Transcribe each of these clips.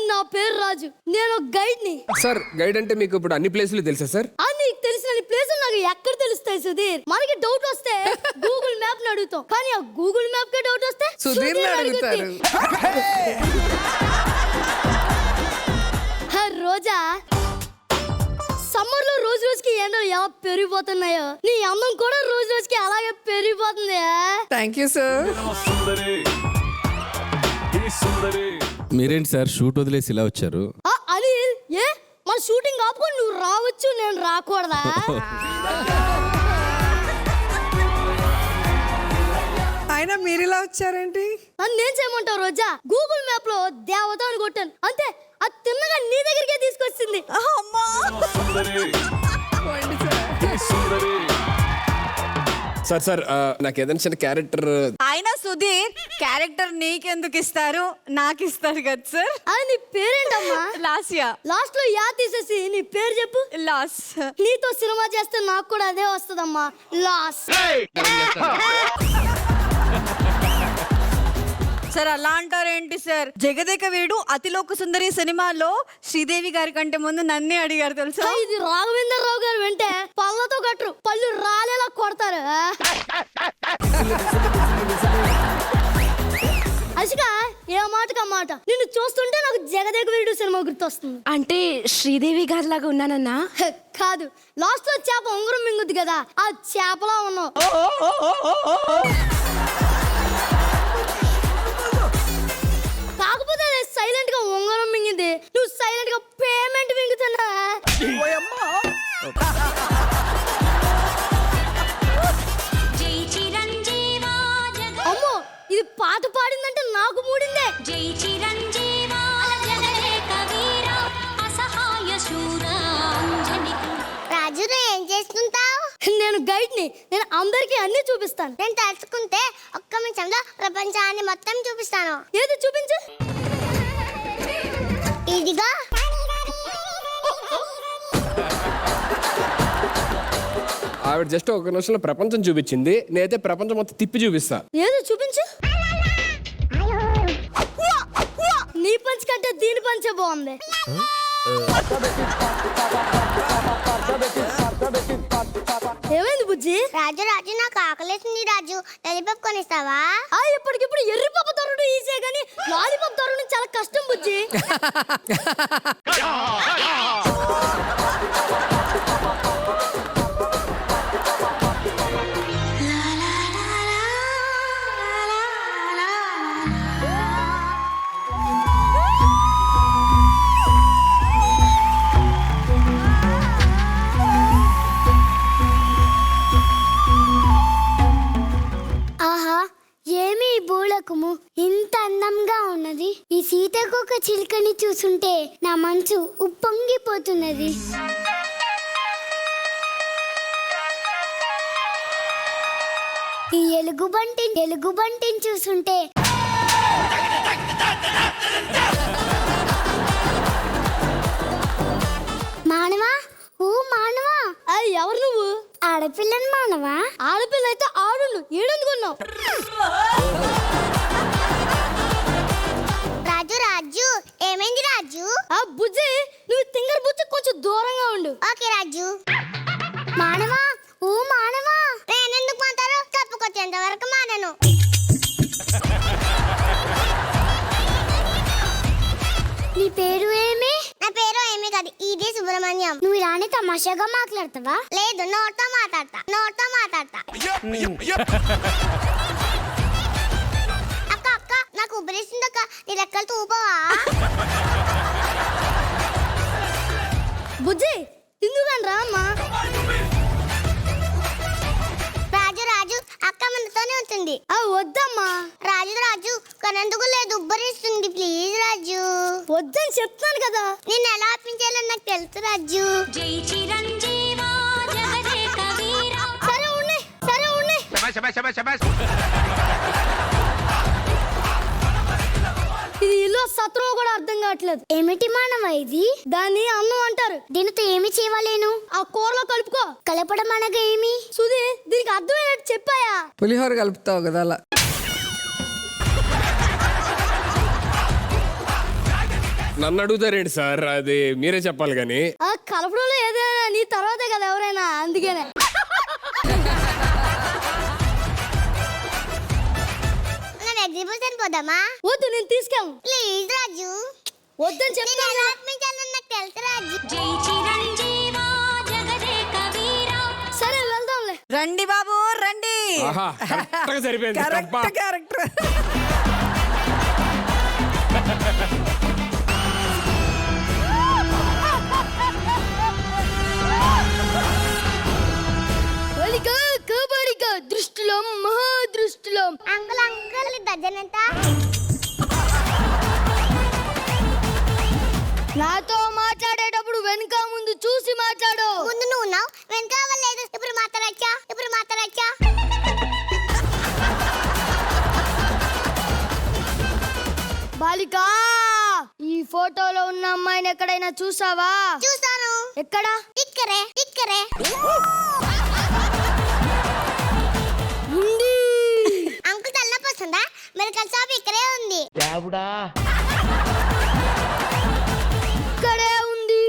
నా పేరు రాజు, నేను గైడ్ ని. సార్ గైడ్ అంటే మీకు ఇప్పుడు అన్ని ప్లేసులు తెలుసా సార్? నీకు తెలిసిన ప్లేసులు నాకు ఎక్కడ తెలుస్తాయి సుధీర్? మనకి డౌట్ వస్తే గూగుల్ మ్యాప్ ని అడుగుతాం, కానీ ఆ గూగుల్ మ్యాప్ కి డౌట్ వస్తే సుధీర్ అడుగుతారు. రోజా, సమ్మర్ లో రోజు రోజుకి ఎండలు ఎలా పెరిగిపోతున్నాయో నీ అందం కూడా రోజు రోజుకి అలాగే పెరిగిపోతుంది. Thank you sir. మీరేంటి సార్ షూట్ వదిలేసి ఇలా వచ్చారు? అనిల్, ఏ మన షూటింగ్ ఆపుకొని నువ్వు రావచ్చు, నేను రాకూడదా? అయినా మీరు ఇలా వచ్చారేంటి? నేను చేయమంటావు రోజా? గూగుల్ మ్యాప్ లో దేవత అని కొట్టాను అంతే, అది తిన్నగా నీ దగ్గరికే తీసుకొచ్చింది. సార్ సార్ నాకు ఏదైనా చిన్న క్యారెక్టర్. అయినా సుధీర్ క్యారెక్టర్ నీకెందుకు ఇస్తారు, నాకు ఇస్తారు కదా సార్. నీ పేరేంటమ్మా? లాస్యా. లాస్ట్ లో యా తీసేసి నీ పేరు చెప్పు. లాస్. నీతో సినిమా చేస్తే నాకు కూడా అదే వస్తుందమ్మా, లాస్. సార్ అలా అంటారేంటి సార్? జగదేక వీడు అతిలోక సుందరి సినిమాలో శ్రీదేవి గారి కంటే ముందు నన్నే అడిగారు తెలుసా. ఇది రాఘవేంద్ర రావు గారు వెంటే పళ్ళతో కట్టరు, పళ్ళు రాలేలా కొడతారు. అసిక ఏ మాటకా మాట, నిన్ను చూస్తుంటే నాకు జగదేక వీరుడు సినిమా గుర్తొస్తుంది. అంటే శ్రీదేవి గారి లాగా ఉన్నానన్నా? కాదు, లాస్ట్ లో చేప ఉంగరం మింగుద్ది కదా, ఆ చేపలా ఉన్నావు. కాకపోతే సైలెంట్ గా ఉంగరం మింగింది, నువ్వు సైలెంట్ గా పేమెంట్ మింగుతున్నా. అమ్మో, ఇది పాట పాడిందంటే నాకు మూడిందే. రాజు, ఏం చేస్తుంటావు? నేను గైడ్ ని, నేను అందరికి అన్ని చూపిస్తాను. నేను తలుచుకుంటే ఒక్క నిమిషంలో ప్రపంచాన్ని మొత్తం చూపిస్తాను. ఏది చూపించు? ఇదిగా. ఆవిడ జస్ట్ ఒక నిమిషంలో ప్రపంచం చూపించింది, నేనైతే ప్రపంచం మొత్తం తిప్పి చూపిస్తా. ఏది చూపించు? నీ పంచ్ కంటే దీని పంచే బాగుంది. ఏమైంది బుజ్జి? రాజు రాజు, నాకు ఆకలేసింది రాజు, లాలీపాప్ కొనిస్తావా? ఇప్పటికిప్పుడు ఎర్రి పప్పు తరుడు ఈజీ గానీ లాలీపాప్ తరుడు చాలా కష్టం బుజ్జి. ఆహా, ఏమి ఈ భూలకము ఇంత అందంగా ఉన్నది. ఈ సీతకొక చిలుకని చూస్తుంటే నా మనసు ఉప్పొంగిపోతున్నది. ఈ ఎలుగుబంటిని చూస్తుంటే మానవా, ఓ మానవా. ఎవరు నువ్వు? ఆడపిల్లని మానవా. ఆడపిల్ల అయితే ఆడు, ఏడనుకున్నావు? రాజు రాజు, ఏమైంది రాజు? బుజ్జి, నువ్వు తింగర్ బుజ్జి కొంచెం దూరంగా ఉండు. ఓకే రాజు. మానవా, ఓ మానవా. నేనెందుకు మాట్లాడు? కప్పుకొచ్చేంత వరకు మానను. నీ పేరు ఏమి? నా పేరు ఏమి కాదు, ఇదే సుబ్రహ్మణ్యం. నువ్వు ఇలానే తమాషాగా మాట్లాడతావా? లేదు, నోటితో మాట్లాడతా. అక్క అక్క, నాకు ఉబ్బరిస్తుంది అక్క, నీ రెక్కలతో ఊపవా? బుజ్జి, తిందుగాని రా అమ్మా. రాజు రాజు, అక్క మనతోనే ఉంటుంది. వద్దమ్మా. రాజు రాజు, కరెందుకు లేదు, ఉబ్బరిస్తుంది, ప్లీజ్ రాజు. వద్దని చెప్తాను కదా. నిన్ను ఎలా ఆపించాలో నాకు తెలుసు రాజు. సరే ఉన్నాయి. ఇది ఇల్లు సత్రం కూడా అర్థం కావట్లేదు. ఏమిటి మానవ ఇది? దాన్ని అన్నం అంటారు. దీనితో ఏమి చేయలేను. ఆ కూరలో కలుపుకో. కలపడం అనగా ఏమి? సుధీ, దీనికి అర్థమయ్యేట్టు చెప్పాయా? పులిహోర కలుపుతావు కదా అలా. నన్ను అడుగుతారేంటి సార్, అది మీరే చెప్పాలి కానీ. ఆ కలపడంలో ఏదైనా నీ తర్వాతే కదా ఎవరైనా, అందుకనే. మనం ఎగ్జిబిషన్ పోదామా? వద్దు, నేను తీసుకెళ్ళను. ప్లీజ్ రాజు. వద్దని నేను చెప్తాను. ఎలా ఆత్మించాలని నాకు తెలుసు రాజు. సరే వెళ్దాంలే. రండి బాబు రండి. ఆహా, కరెక్ట్గా సరిపోయింది. కరెక్ట్ అబ్బా. క్యారెక్టర్. బాలిక కబడిక దృష్టిలో మహా దృష్టిలో. అంకుల్ అంకుల్ డజన్ ఎంత? నాతో మాట్లాడేటప్పుడు వెనుక ముందు చూసి మాట్లాడు. ముందు నువ్వు ఉన్నావు, వెనక లేదు. ఇప్పుడు మాట్లాడచ్చా? ఇప్పుడు మాట్లాడచ్చా? బాలిక, ఈ ఫోటోలో ఉన్న అమ్మాయిని ఎక్కడైనా చూసావా? చూసాను. ఎక్కడ? ఇక్కరే ఇక్కరే. ఉంది. అంకుల్ తలనొప్పి వస్తుందా? మెడికల్ షాప్ ఇక్కడే ఉంది. ఇక్కడే ఉంది.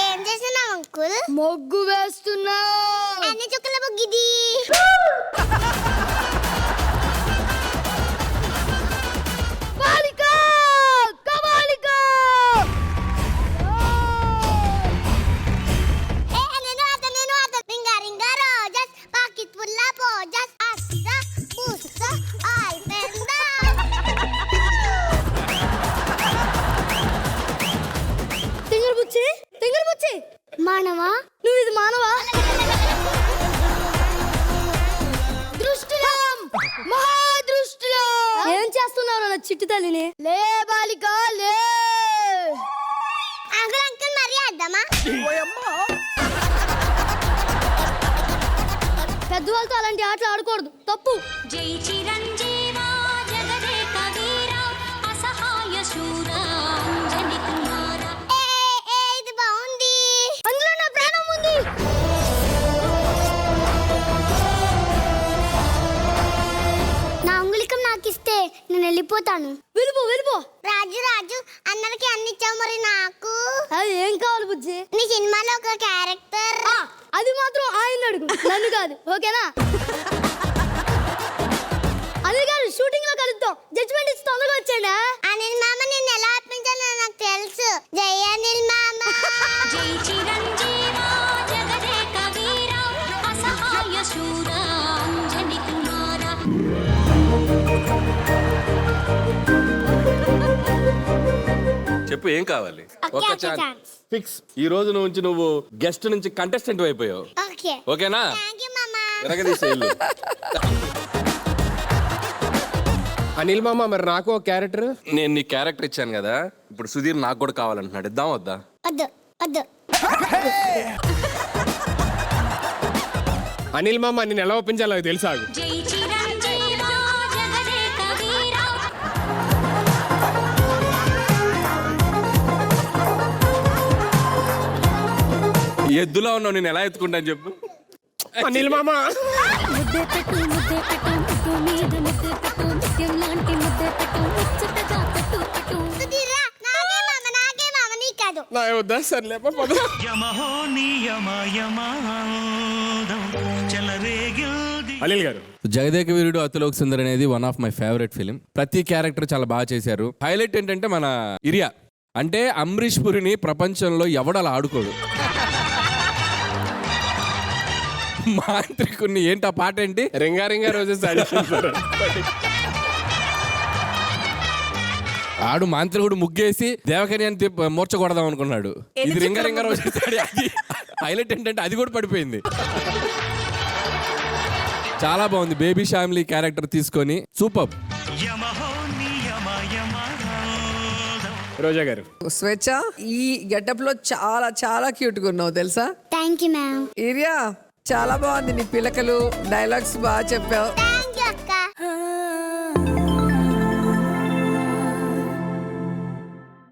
ఏం చేస్తున్నావు అంకుల్? మొగ్గు వేస్తున్నా. అన్ని చుక్కల బొగ్గిది. బాలిక కబాలిక. నేను ఆత రింగా రింగా రోజస్ పాకిట్ పుల్ల పోజస్ అస్స బుస్స ఆల్ పెందా. తింగర్ బుచ్చి మానవా? నువ్వు ఇది మానవా? దృష్టిలో మహా దృష్టిలో. ఏం చేస్తున్నావు నా చిట్టి తల్లిని? లే బాలిక లే. అంకుల్ అంకుల్ మరి అద్దమా? పెద్దవాళ్ళతో అలాంటి ఆటలు ఆడకూడదు, తప్పు. జై చిరంజీవా జగదేక వీరా అసహాయ శూరా అంజని కుమారా. ఇది బాగుంది. అందులో నా ప్రాణం ఉంది. నా అంగుళికం నాకు ఇస్తే నేను వెళ్ళిపోతాను. వెళ్ళిపో వెళ్ళిపో. రాజు రాజు అందరికి అన్ని ఇచ్చావు, మరి నాకు అది ఏం కావాలి బుజ్జి? నీ సినిమాలో ఒక క్యారెక్టర్. అది మాత్రం ఆయన అడుగు, నన్ను కాదు. ఓకేనా? అది కాదు, షూటింగ్ లో కలుద్దాం. జడ్జిమెంట్ ఇచ్చి తొందరగా వచ్చాడా? అనిల్ మామ నిన్ను ఎలా ఆపించాలో నాకు తెలుసు. జై అనిల్ మామ. జై చిరంజీవా జగదేక వీరా అసహాయ శూరా అంజని కుమారా. చెప్పు ఏం కావాలి? Okay, okay, chance. ఫిక్స్. ఈ రోజు నుంచి నువ్వు గెస్ట్ నుంచి కంటెస్టెంట్ అయిపోయావు. ఓకే. ఓకేనా? థ్యాంక్ యూ మామ. ఎరగదీసే ఇల్లు. అనిల్ మామ, మరి నాకు ఒక క్యారెక్టర్. నేను నీ క్యారెక్టర్ ఇచ్చాను కదా, ఇప్పుడు సుధీర్ నాకు కూడా కావాలంటున్నాడు. ఇద్దాం వద్దా? వద్దు వద్దు. అనిల్ మామ, నేను ఎలా ఒప్పించాలో నాకు తెలుసా? జై చిరంజీవా జగదేక వీరా. ఎద్దులో ఉన్నావు, నేను ఎలా ఎత్తుకుంటాను చెప్పు. అనిల్ మామ, ముద్దే పెట్టు ముద్దే పెట్టు ముద్దు మీద ముద్దే పెట్టు ముత్యం లాంటి ముద్దే పెట్టు ముచ్చటగా పెట్టు పెట్టు. సుధీరా, నాకే మామ నీ కాదు. నా వద్దా? సర్లే పద. అనిల్ గారు, జగదేక వీరుడు అతిలోక సుందరి అనేది one of my favourite film. ప్రతి క్యారెక్టర్ చాలా బాగా చేశారు. హైలైట్ ఏంటంటే మన ఇరియా అంటే అమరీష్ పురిని ప్రపంచంలో ఎవడలా ఆడుకోడు. మాంత్రికుని ఏంటి ఆ పాట ఏంటి? రింగా రింగా రోజెస్ ఆడు మాంత్రికుడు ముగ్గేసి దేవకని అని మూర్చకూడదాం అనుకున్నాడు. ఇది రింగ రింగ రోజు అది హైలైట్ ఏంటంటే అది కూడా పడిపోయింది. చాలా బాగుంది. బేబీ ఫ్యామిలీ క్యారెక్టర్ తీసుకొని సూపర్. రోజా గారు, స్వేచ్ఛ, ఈ గెటప్ లో చాలా చాలా క్యూట్ గా ఉన్నావు తెలుసా? Thank you ma'am. ఏరియా చాలా బాగుంది. నీ పిలకలు డైలాగ్స్ బాగా చెప్పావు.